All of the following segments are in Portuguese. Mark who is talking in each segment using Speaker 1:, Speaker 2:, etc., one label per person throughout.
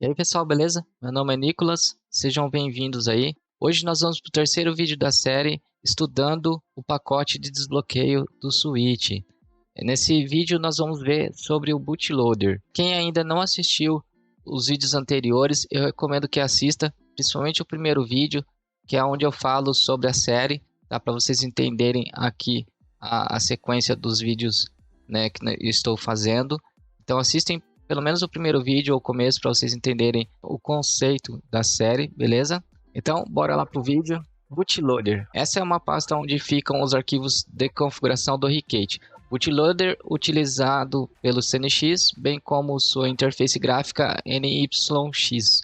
Speaker 1: E aí, pessoal, beleza? Meu nome é Nicolas, sejam bem-vindos aí. Hoje nós vamos para o terceiro vídeo da série, estudando o pacote de desbloqueio do Switch. Nesse vídeo nós vamos ver sobre o bootloader. Quem ainda não assistiu os vídeos anteriores, eu recomendo que assista, principalmente o primeiro vídeo, que é onde eu falo sobre a série, tá? Para vocês entenderem aqui a sequência dos vídeos, né, que eu estou fazendo. Então assistem pelo menos o primeiro vídeo ou o começo para vocês entenderem o conceito da série, beleza? Então, bora lá pro vídeo. Bootloader. Essa é uma pasta onde ficam os arquivos de configuração do Ricket. Bootloader utilizado pelo CNX, bem como sua interface gráfica NYX.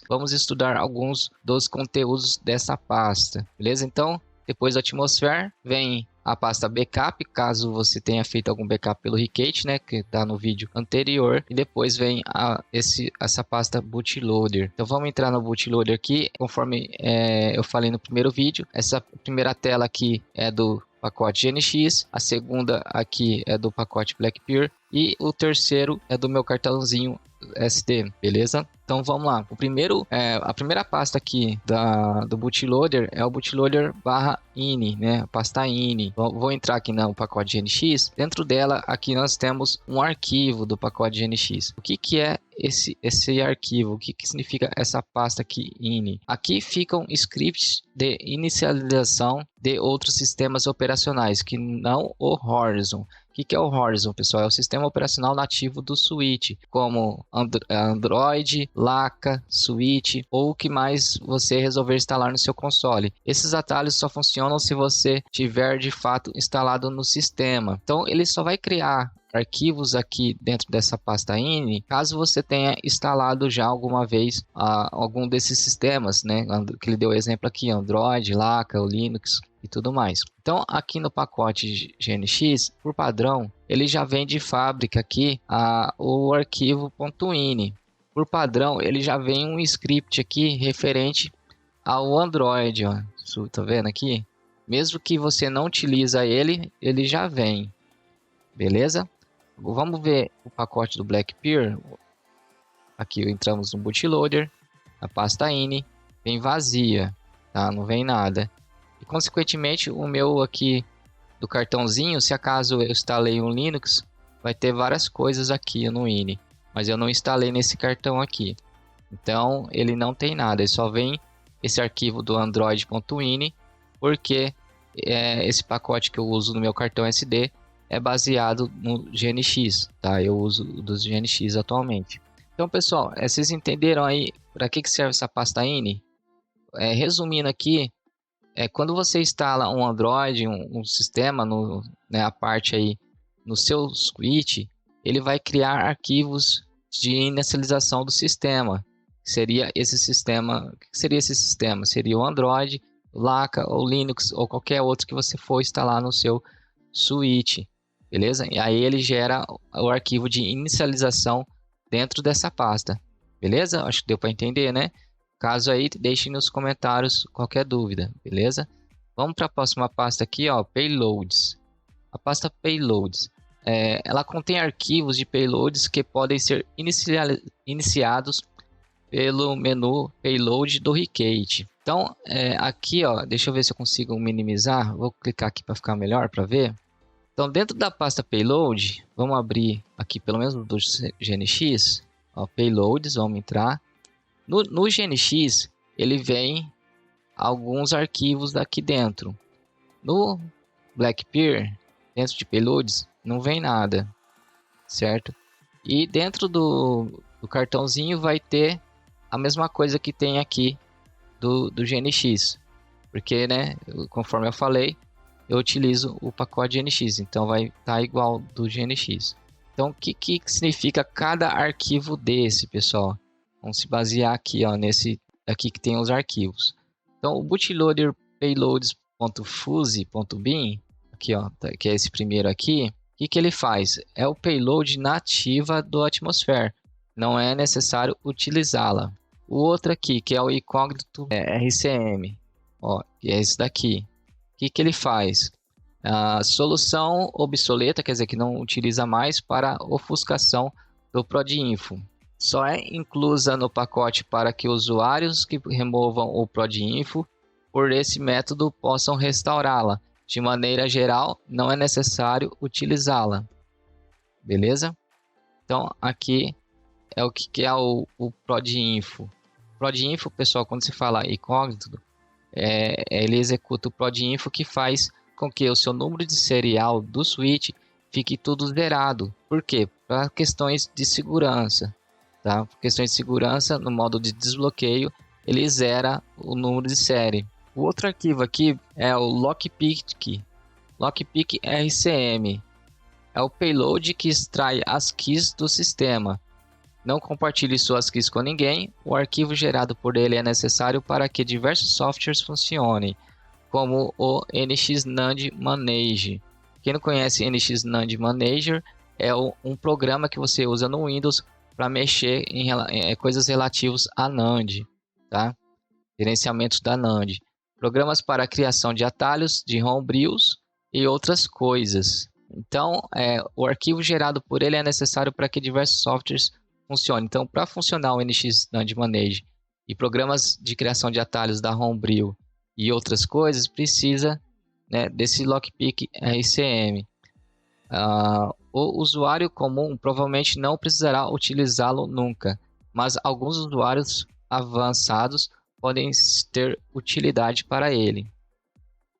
Speaker 1: Vamos estudar alguns dos conteúdos dessa pasta, beleza? Então, depois da Atmosphere, vem a pasta backup, caso você tenha feito algum backup pelo Ricket, né, que está no vídeo anterior, e depois vem essa pasta bootloader. Então vamos entrar no bootloader aqui, conforme eu falei no primeiro vídeo. Essa primeira tela aqui é do pacote GNX, a segunda aqui é do pacote Blackpear e o terceiro é do meu cartãozinho SD, beleza? Então vamos lá. A primeira pasta aqui do bootloader é o bootloader /ini, né? A pasta ini. Vou entrar aqui no pacote GNX. Dentro dela, aqui nós temos um arquivo do pacote GNX. O que é esse arquivo? O que significa essa pasta aqui ini? Aqui ficam scripts de inicialização de outros sistemas operacionais, que não o Horizon. O que é o Horizon, pessoal? É o sistema operacional nativo do Switch, como Android, Laca, Switch ou o que mais você resolver instalar no seu console. Esses atalhos só funcionam se você tiver de fato instalado no sistema. Então ele só vai criar arquivos aqui dentro dessa pasta ini, caso você tenha instalado já alguma vez algum desses sistemas, né? Que ele deu exemplo aqui, Android, Laca, o Linux e tudo mais. Então aqui no pacote GNX, por padrão, ele já vem de fábrica aqui o arquivo .ini. Por padrão, ele já vem um script aqui referente ao Android, ó. Tá vendo aqui? Mesmo que você não utiliza ele, ele já vem. Beleza? Vamos ver o pacote do Blackpear. Aqui entramos no bootloader, a pasta ini vem vazia, tá? Não vem nada. E consequentemente o meu aqui do cartãozinho, se acaso eu instalei um Linux, vai ter várias coisas aqui no ini, mas eu não instalei nesse cartão aqui. Então ele não tem nada, ele só vem esse arquivo do android.ini, porque esse pacote que eu uso no meu cartão SD é baseado no GNX, tá? Eu uso dos GNX atualmente. Então, pessoal, vocês entenderam aí para que serve essa pasta ini? Resumindo aqui, quando você instala um Android, um sistema, né, a parte aí no seu Switch, ele vai criar arquivos de inicialização do sistema. Seria esse sistema? O que seria esse sistema? Seria o Android, Laca ou Linux ou qualquer outro que você for instalar no seu Switch. Beleza? E aí ele gera o arquivo de inicialização dentro dessa pasta. Beleza? Acho que deu para entender, né? Caso aí, deixe nos comentários qualquer dúvida. Beleza? Vamos para a próxima pasta aqui, ó, Payloads. A pasta Payloads. Ela contém arquivos de payloads que podem ser iniciados pelo menu Payload do Ricket. Então, aqui, ó, deixa eu ver se eu consigo minimizar. Vou clicar aqui para ficar melhor para ver. Então, dentro da pasta Payload, vamos abrir aqui pelo menos do GNX, ó, Payloads, vamos entrar. No GNX, ele vem alguns arquivos aqui dentro. No Blackpear, dentro de Payloads, não vem nada, certo? E dentro do cartãozinho vai ter a mesma coisa que tem aqui do GNX, porque, né, conforme eu falei, eu utilizo o pacote GNX, então vai estar igual do GNX. Então, o que significa cada arquivo desse, pessoal? Vamos se basear aqui, ó, nesse aqui que tem os arquivos. Então, o bootloader payloads.fuzzy.bin, aqui, ó, que é esse primeiro aqui, o que ele faz? É o payload nativa do Atmosphere, não é necessário utilizá-la. O outro aqui, que é o incógnito RCM, ó, que é esse daqui. O que ele faz? A solução obsoleta, quer dizer, que não utiliza mais para ofuscação do Prodinfo. só é inclusa no pacote para que usuários que removam o Prodinfo por esse método possam restaurá-la. De maneira geral, não é necessário utilizá-la. Beleza? Então, aqui é o que é o Prodinfo. Prodinfo, pessoal, quando se fala incógnito, ele executa o Prodinfo que faz com que o seu número de serial do switch fique tudo zerado. Por quê? Para questões de segurança. Tá? Por questões de segurança, no modo de desbloqueio, ele zera o número de série. O outro arquivo aqui é o Lockpick. Lockpick RCM. É o payload que extrai as keys do sistema. Não compartilhe suas keys com ninguém. O arquivo gerado por ele é necessário para que diversos softwares funcionem, como o NX-NAND Manager. Quem não conhece NX-NAND Manager, é um programa que você usa no Windows para mexer em coisas relativas a NAND, tá? Gerenciamento da NAND. Programas para a criação de atalhos, de homebrews e outras coisas. Então, o arquivo gerado por ele é necessário para que diversos softwares funcionem. Então, para funcionar o NX-NAND Manager e programas de criação de atalhos da Homebrew e outras coisas, precisa, né, desse Lockpick RCM. O usuário comum provavelmente não precisará utilizá-lo nunca, mas alguns usuários avançados podem ter utilidade para ele.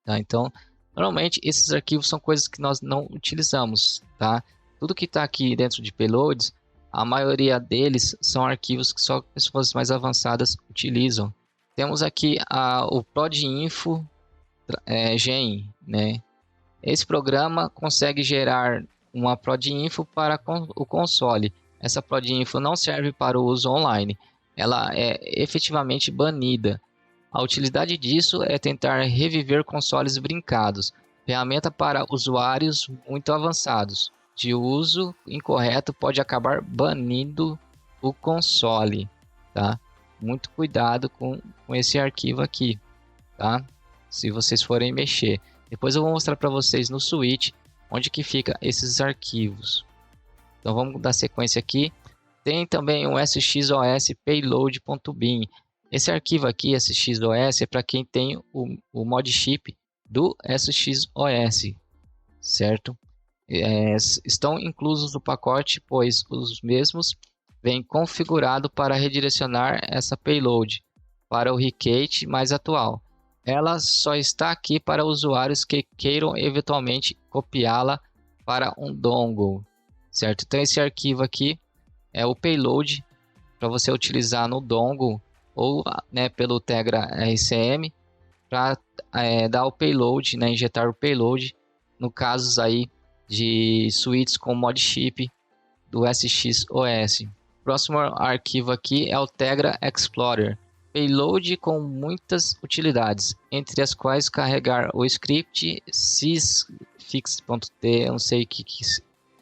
Speaker 1: Tá? Então, normalmente esses arquivos são coisas que nós não utilizamos. Tá? Tudo que está aqui dentro de payloads, a maioria deles são arquivos que só pessoas mais avançadas utilizam. Temos aqui o Prodinfo Gen, né? Esse programa consegue gerar uma Prodinfo para o console. Essa Prodinfo não serve para o uso online. Ela é efetivamente banida. A utilidade disso é tentar reviver consoles brincados, ferramenta para usuários muito avançados. De uso incorreto pode acabar banindo o console, tá? Muito cuidado com esse arquivo aqui, tá? Se vocês forem mexer. Depois eu vou mostrar para vocês no switch onde que fica esses arquivos. Então vamos dar sequência aqui. Tem também um sxos payload.bin. Esse arquivo aqui, sxos, é para quem tem o mod chip do sxos, certo? Estão inclusos no pacote, pois os mesmos vêm configurado para redirecionar essa payload para o Ricat mais atual. Ela só está aqui para usuários que queiram eventualmente copiá-la para um dongle, certo? Então esse arquivo aqui é o payload para você utilizar no dongle ou, né, pelo Tegra RCM para dar o payload, né, injetar o payload no casos aí de suítes com mod chip do SXOS. Próximo arquivo aqui é o Tegra Explorer. Payload com muitas utilidades, entre as quais carregar o script sysfix.t, eu não sei o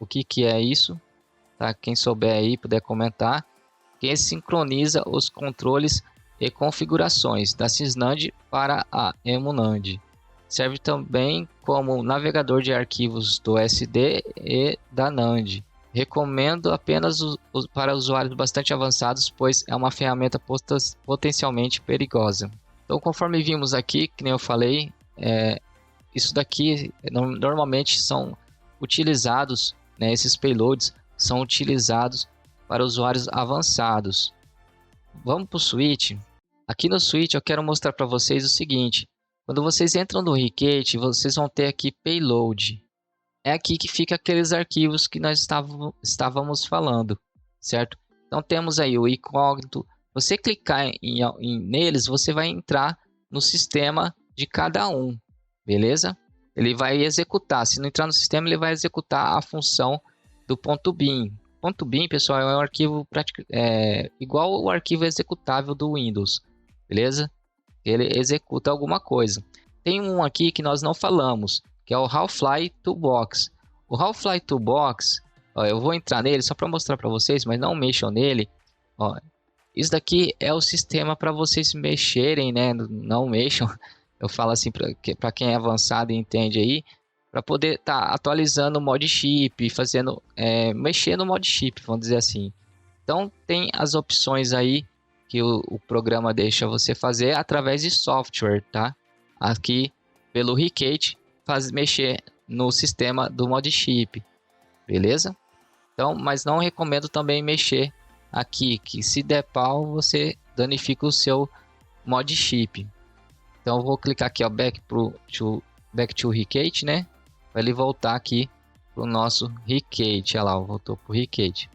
Speaker 1: que é isso, tá? Quem souber aí puder comentar. Que sincroniza os controles e configurações da Sysnand para a emuNAND. Serve também como navegador de arquivos do SD e da NAND. Recomendo apenas para usuários bastante avançados, pois é uma ferramenta potencialmente perigosa. Então, conforme vimos aqui, que nem eu falei, isso daqui normalmente são utilizados, né, esses payloads são utilizados para usuários avançados. Vamos para o switch. Aqui no switch eu quero mostrar para vocês o seguinte. Quando vocês entram no Ricat, vocês vão ter aqui payload. É aqui que fica aqueles arquivos que nós estávamos falando, certo? Então temos aí o incógnito. Você clicar neles, você vai entrar no sistema de cada um, beleza? Ele vai executar. Se não entrar no sistema, ele vai executar a função do .bin. .bin, pessoal, é um arquivo igual o arquivo executável do Windows, beleza? Ele executa alguma coisa. Tem um aqui que nós não falamos, que é o Half-Life Toolbox. O Half-Life Toolbox, eu vou entrar nele só para mostrar para vocês, mas não mexam nele. Isso daqui é o sistema para vocês mexerem, né? Não mexam. Eu falo assim para quem é avançado e entende aí, para poder estar atualizando o mod chip, mexer no mod chip, vamos dizer assim. Então tem as opções aí que o programa deixa você fazer através de software, tá? Aqui pelo Ricket mexer no sistema do Modchip, beleza? Então, mas não recomendo também mexer aqui, que se der pau você danifica o seu Modchip. Então eu vou clicar aqui, ó, back to Ricket, né? Para ele voltar aqui pro nosso Ricket. Olha lá, voltou pro Ricket.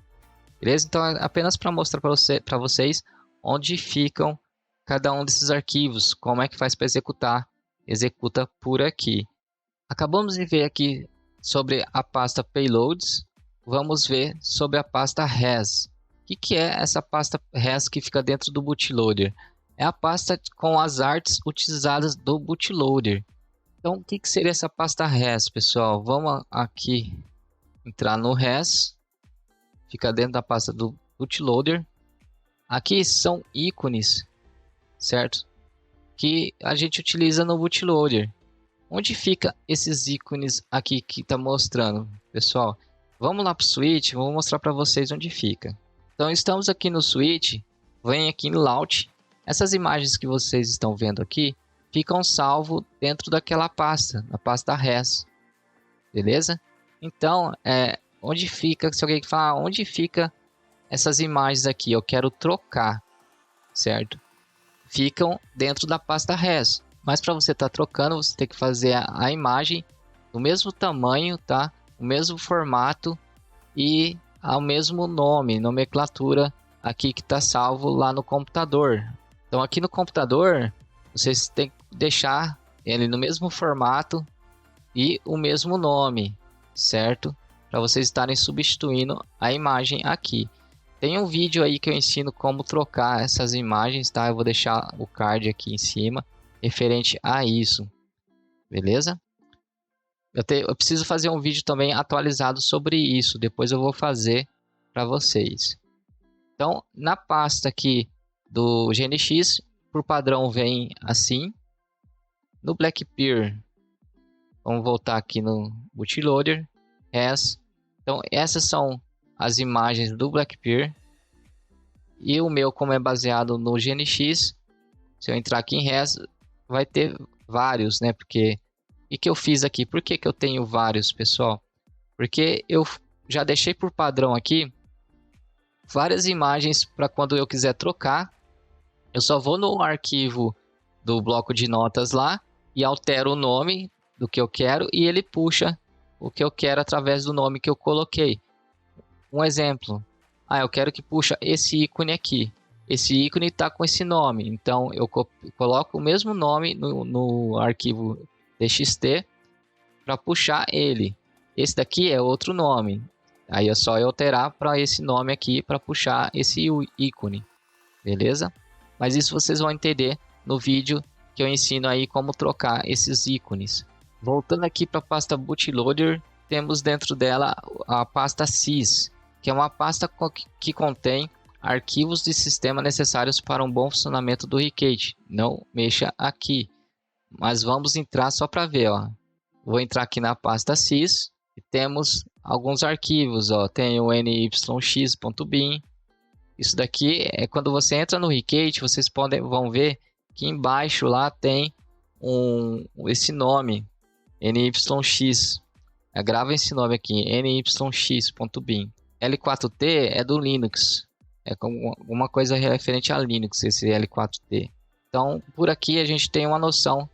Speaker 1: Beleza? Então é apenas para mostrar para vocês onde ficam cada um desses arquivos, como é que faz para executar. Executa por aqui. Acabamos de ver aqui sobre a pasta Payloads. Vamos ver sobre a pasta Res. O que é essa pasta Res que fica dentro do bootloader? É a pasta com as artes utilizadas do bootloader. Então, o que seria essa pasta Res, pessoal? Vamos aqui entrar no Res. Fica dentro da pasta do bootloader. Aqui são ícones, certo? Que a gente utiliza no bootloader. Onde fica esses ícones aqui que está mostrando, pessoal? Vamos lá para o switch, vou mostrar para vocês onde fica. Então estamos aqui no switch, vem aqui em launch. Essas imagens que vocês estão vendo aqui ficam salvo dentro daquela pasta, a pasta res, beleza? Então, onde fica, se alguém falar, onde fica essas imagens aqui, eu quero trocar, certo? Ficam dentro da pasta res. Mas para você estar trocando, você tem que fazer a imagem do mesmo tamanho, tá? O mesmo formato e ao mesmo nome, nomenclatura aqui que está salvo lá no computador. Então aqui no computador, vocês têm que deixar ele no mesmo formato e o mesmo nome, certo? Para vocês estarem substituindo a imagem aqui. Tem um vídeo aí que eu ensino como trocar essas imagens, tá? Eu vou deixar o card aqui em cima, referente a isso, beleza? Eu preciso fazer um vídeo também atualizado sobre isso, depois eu vou fazer para vocês. Então, na pasta aqui do GNX, por padrão vem assim. No Blackpear, vamos voltar aqui no bootloader, Res. Então, essas são as imagens do Blackpear. E o meu, como é baseado no GNX, se eu entrar aqui em Res, vai ter vários, né? Porque o que eu fiz aqui? Por que eu tenho vários, pessoal? Porque eu já deixei por padrão aqui várias imagens para quando eu quiser trocar. Eu só vou no arquivo do bloco de notas lá e altero o nome do que eu quero e ele puxa o que eu quero através do nome que eu coloquei. Um exemplo. Eu quero que puxa esse ícone aqui. Esse ícone está com esse nome, então eu coloco o mesmo nome no arquivo txt para puxar ele. Esse daqui é outro nome, aí é só eu alterar para esse nome aqui para puxar esse ícone, beleza? Mas isso vocês vão entender no vídeo que eu ensino aí como trocar esses ícones. Voltando aqui para a pasta bootloader, temos dentro dela a pasta sys, que é uma pasta que contém arquivos de sistema necessários para um bom funcionamento do Ricket. Não mexa aqui, mas vamos entrar só para ver, ó. Vou entrar aqui na pasta sys e temos alguns arquivos, ó. Tem o nyx.bin. Isso daqui é quando você entra no Ricket, vocês vão ver que embaixo lá tem esse nome, nyx. Grava esse nome aqui, nyx.bin. L4T é do Linux. É alguma coisa referente a Linux, esse L4T. Então, por aqui a gente tem uma noção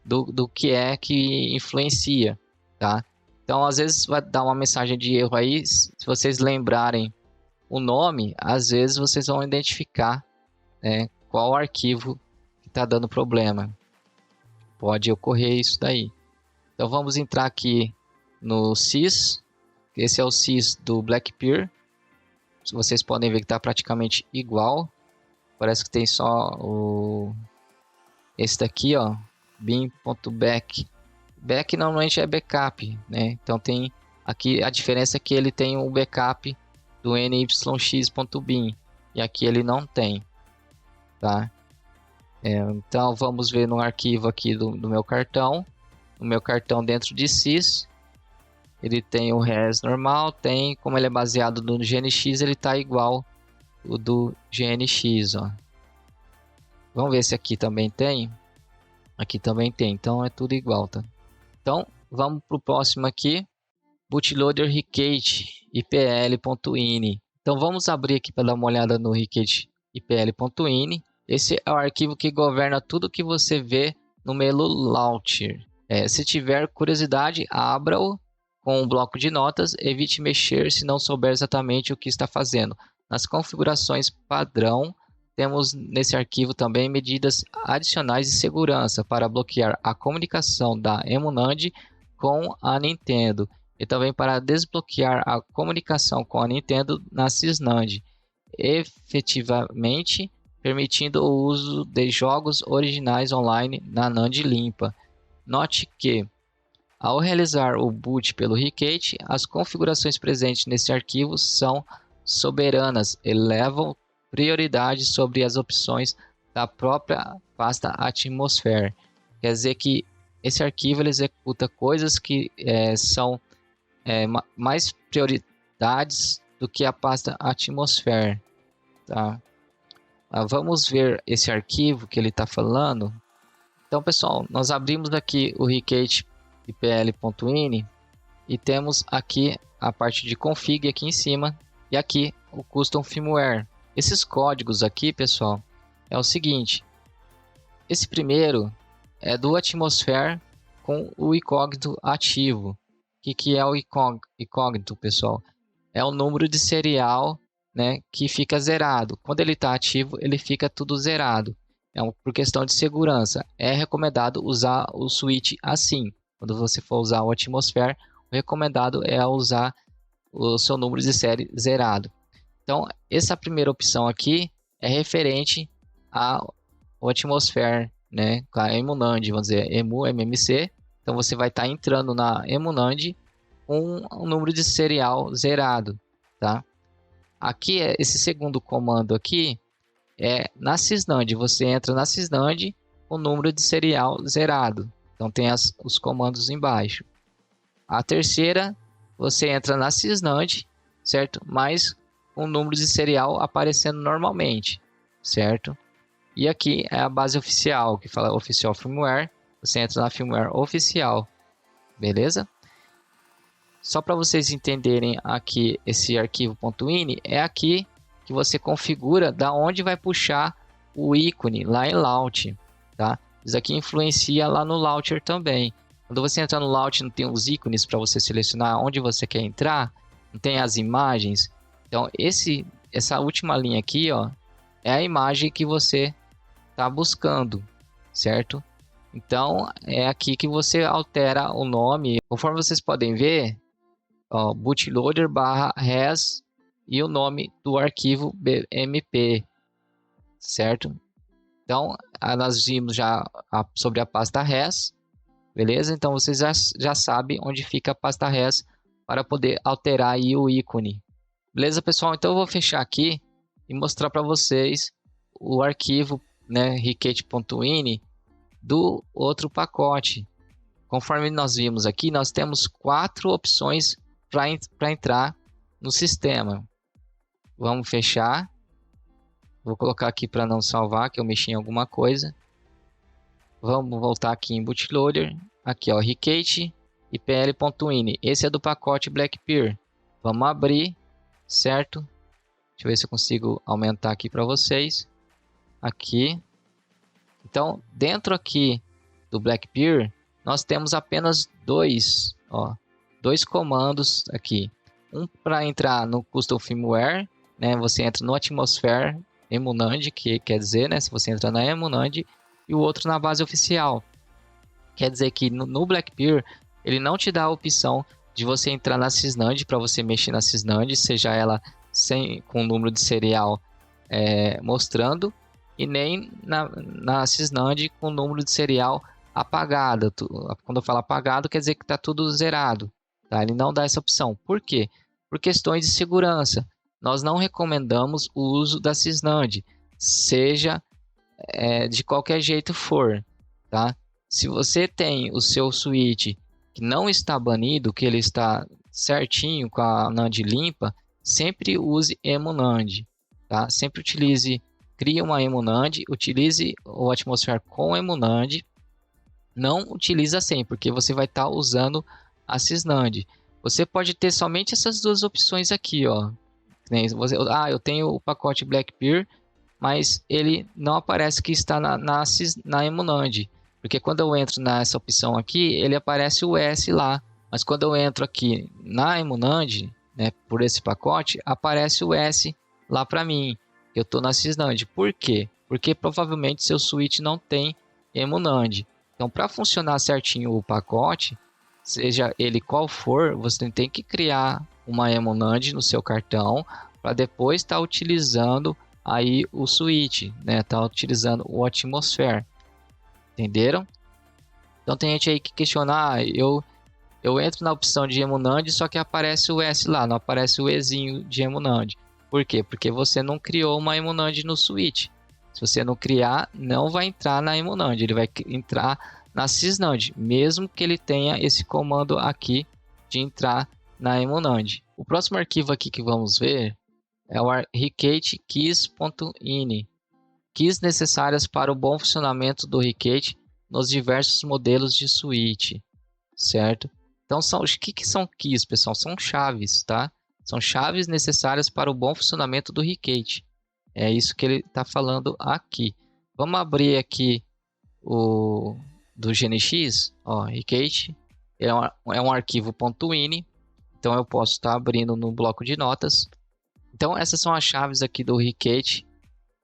Speaker 1: do que é que influencia, tá? Então, às vezes vai dar uma mensagem de erro aí, se vocês lembrarem o nome, às vezes vocês vão identificar, né, qual arquivo que está dando problema. Pode ocorrer isso daí. Então, vamos entrar aqui no sys. Esse é o sys do Blackpear. Vocês podem ver que está praticamente igual. Parece que tem só esse daqui, ó, bin.back. Back normalmente é backup, né? Então tem aqui a diferença é que ele tem um backup do nyx.bin e aqui ele não tem, tá? Então vamos ver no arquivo aqui do meu cartão. No meu cartão dentro de sys, ele tem o res normal, como ele é baseado no GNX, ele está igual o do GNX, ó. Vamos ver se aqui também tem. Aqui também tem, então é tudo igual, tá? Então, vamos para o próximo aqui. Bootloader Ricket ipl.ini. Então, vamos abrir aqui para dar uma olhada no Ricket ipl.ini. Esse é o arquivo que governa tudo que você vê no menu Launcher. Se tiver curiosidade, abra-o com um bloco de notas. Evite mexer se não souber exatamente o que está fazendo. Nas configurações padrão, temos nesse arquivo também medidas adicionais de segurança para bloquear a comunicação da Emunand com a Nintendo e também para desbloquear a comunicação com a Nintendo na Sysnand, efetivamente permitindo o uso de jogos originais online na NAND limpa. Note que, ao realizar o boot pelo Ricket, as configurações presentes nesse arquivo são soberanas e levam prioridade sobre as opções da própria pasta Atmosphere. Quer dizer que esse arquivo ele executa coisas que são mais prioridades do que a pasta Atmosphere. Tá? Vamos ver esse arquivo que ele está falando. Então, pessoal, nós abrimos aqui o Ricket ipl.ini e temos aqui a parte de config aqui em cima e aqui o custom firmware. Esses códigos aqui, pessoal, é o seguinte. Esse primeiro é do Atmosphere com o incógnito ativo. O que é o incógnito, pessoal? É o número de serial, né, que fica zerado. Quando ele está ativo, ele fica tudo zerado. Por questão de segurança. É recomendado usar o switch assim. Quando você for usar o Atmosphere, o recomendado é usar o seu número de série zerado. Então, essa primeira opção aqui é referente ao Atmosphere, né, com a Emunand, vamos dizer, EMU, MMC. Então, você vai estar entrando na Emunand com um número de serial zerado, tá? Aqui, esse segundo comando aqui, na Sysnand. Você entra na Sysnand com o número de serial zerado. Então, tem os comandos embaixo. A terceira, você entra na Sysnand, certo? Mas com o número de serial aparecendo normalmente, certo? E aqui é a base oficial, que fala Official Firmware. Você entra na firmware oficial, beleza? Só para vocês entenderem aqui, esse arquivo .ini é aqui que você configura da onde vai puxar o ícone lá em Launch, tá? Isso aqui influencia lá no Launcher também. Quando você entrar no Launch, não tem os ícones para você selecionar onde você quer entrar, não tem as imagens. Então, essa última linha aqui, ó, é a imagem que você está buscando, certo? Então, é aqui que você altera o nome. Conforme vocês podem ver, ó, bootloader /res e o nome do arquivo BMP, certo? Então, nós vimos já sobre a pasta res, beleza? Então, vocês já sabem onde fica a pasta res para poder alterar aí o ícone. Beleza, pessoal? Então, eu vou fechar aqui e mostrar para vocês o arquivo, né, ricket.ini do outro pacote. Conforme nós vimos aqui, nós temos 4 opções para entrar no sistema. Vamos fechar. Vou colocar aqui para não salvar, que eu mexi em alguma coisa. Vamos voltar aqui em bootloader. Aqui, ó, Ricket ipl.ini. Esse é do pacote Blackpear. Vamos abrir, certo? Deixa eu ver se eu consigo aumentar aqui para vocês. Aqui. Então, dentro aqui do Blackpear, nós temos apenas dois comandos aqui. Um para entrar no Custom Firmware, né? Você entra no Atmosphere Emunand, que quer dizer, né? Se você entra na Emunand, e o outro na base oficial. Quer dizer que no Blackpear, ele não te dá a opção de você entrar na Sysnand para você mexer na Sysnand, seja ela com o número de serial mostrando, e nem na Sysnand com o número de serial apagado. Quando eu falo apagado, quer dizer que está tudo zerado. Tá? Ele não dá essa opção. Por quê? Por questões de segurança. Nós não recomendamos o uso da Sysnand, seja de qualquer jeito for. Tá? Se você tem o seu switch que não está banido, que ele está certinho com a NAND limpa, sempre use Emunand. tá? Sempre crie uma emunand, utilize o Atmosphere com emunand, não utiliza sem, porque você vai estar usando a Sysnand. Você pode ter somente essas duas opções aqui, ó. Eu tenho o pacote Blackpear, mas ele não aparece que está na emunand, porque quando eu entro nessa opção aqui, ele aparece o S lá, mas quando eu entro aqui na emunand, né, por esse pacote, aparece o S lá para mim, que eu estou na Sysnand. Por quê? Porque provavelmente seu switch não tem emunand. Então, para funcionar certinho o pacote, seja ele qual for, você tem que criar uma emunand no seu cartão para depois estar utilizando aí o switch, né? Tá utilizando o Atmosphere. Entenderam? Então tem gente aí que questiona, eu entro na opção de emunand, só que aparece o S lá, não aparece o Ezinho de emunand. Por quê? Porque você não criou uma emunand no switch. Se você não criar, não vai entrar na emunand, ele vai entrar na Sysnand, mesmo que ele tenha esse comando aqui de entrar na emunand. O próximo arquivo aqui que vamos ver é o Ricket keys.ini. Keys necessárias para o bom funcionamento do Ricket nos diversos modelos de switch, certo? Então, o que são keys, pessoal? São chaves, tá? São chaves necessárias para o bom funcionamento do Ricket. É isso que ele está falando aqui. Vamos abrir aqui o do GNX. Ó, Ricket é um arquivo .ini. Então, eu posso estar abrindo no bloco de notas. Então, essas são as chaves aqui do Ricket,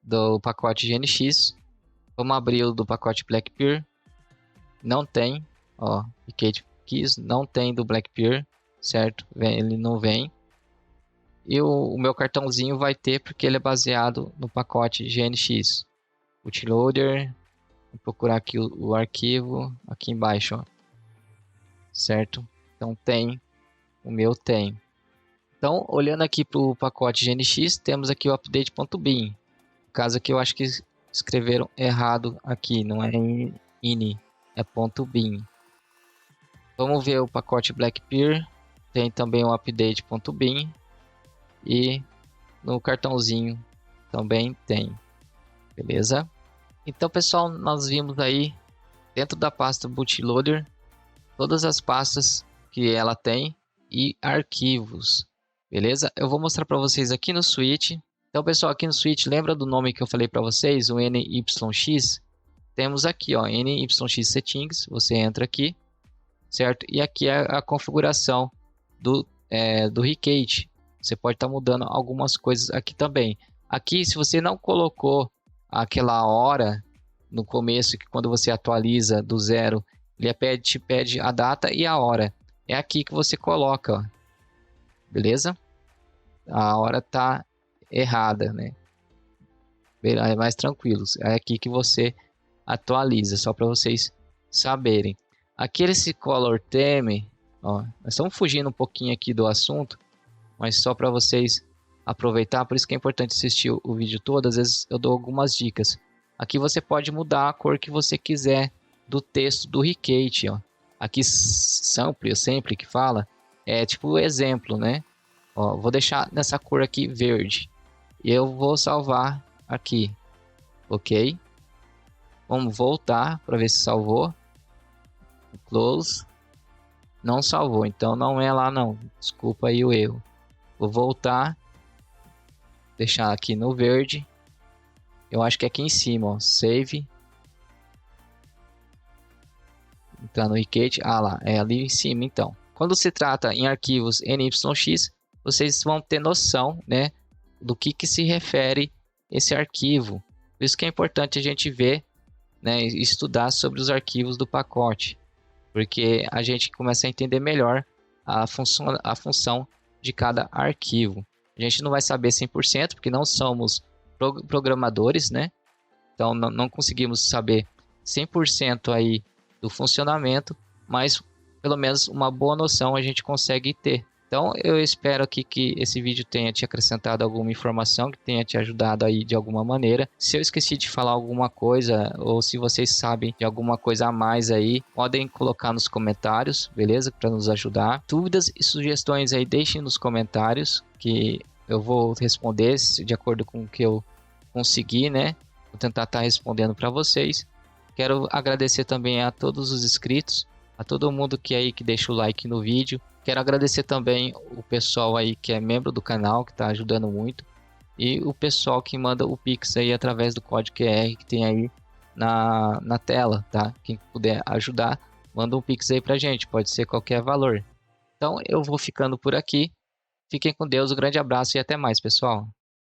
Speaker 1: do pacote GNX. Vamos abrir o do pacote Blackpear. Não tem. Ó, Ricket Keys não tem do Blackpear, certo? Ele não vem. E o meu cartãozinho vai ter, porque ele é baseado no pacote GNX. Bootloader. Vou procurar aqui o arquivo, aqui embaixo, ó. Certo? Então tem, o meu tem. Então, olhando aqui para o pacote GNX, temos aqui o update.bin. No caso aqui, eu acho que escreveram errado aqui, não é ini, é .bin. Vamos ver o pacote Blackpear, tem também o update.bin. E no cartãozinho também tem, beleza? Então, pessoal, nós vimos aí dentro da pasta bootloader todas as pastas que ela tem e arquivos, beleza? Eu vou mostrar para vocês aqui no switch. Então, pessoal, aqui no switch, lembra do nome que eu falei para vocês, o NYX? Temos aqui, ó, NYX settings. Você entra aqui, certo? E aqui é a configuração do Ricket. Você pode estar mudando algumas coisas aqui também. Aqui, se você não colocou aquela hora no começo, que quando você atualiza do zero, ele te pede a data e a hora. É aqui que você coloca, ó. Beleza? A hora está errada, né? É mais tranquilo. É aqui que você atualiza, só para vocês saberem. Aqui esse color theme, ó, nós estamos fugindo um pouquinho aqui do assunto, mas só para vocês aproveitar, por isso que é importante assistir o vídeo todo, às vezes eu dou algumas dicas. Aqui você pode mudar a cor que você quiser do texto do Ricket, ó. Aqui sempre que fala, é tipo o exemplo, né? Ó, vou deixar nessa cor aqui verde. E eu vou salvar aqui, ok? Vamos voltar para ver se salvou. Close. Não salvou, então não é lá não. Desculpa aí o erro. Vou voltar. Deixar aqui no verde. Eu acho que é aqui em cima, ó. Save. Entrar no Ricket. Ah lá, é ali em cima então. Quando se trata em arquivos NYX, vocês vão ter noção, né, do que se refere esse arquivo. Por isso que é importante a gente ver, né, estudar sobre os arquivos do pacote. Porque a gente começa a entender melhor a função de cada arquivo. A gente não vai saber 100%, porque não somos programadores, né? Então não conseguimos saber 100% aí do funcionamento, mas pelo menos uma boa noção a gente consegue ter. Então eu espero aqui que esse vídeo tenha te acrescentado alguma informação, que tenha te ajudado aí de alguma maneira. Se eu esqueci de falar alguma coisa, ou se vocês sabem de alguma coisa a mais aí, podem colocar nos comentários, beleza? Para nos ajudar. Dúvidas e sugestões aí deixem nos comentários, que eu vou responder de acordo com o que eu conseguir, né? Vou tentar estar respondendo para vocês. Quero agradecer também a todos os inscritos, a todo mundo que deixa o like no vídeo. Quero agradecer também o pessoal aí que é membro do canal, que está ajudando muito. E o pessoal que manda o Pix aí através do código QR que tem aí na tela, tá? Quem puder ajudar, manda um Pix aí pra gente, pode ser qualquer valor. Então eu vou ficando por aqui. Fiquem com Deus, um grande abraço e até mais, pessoal.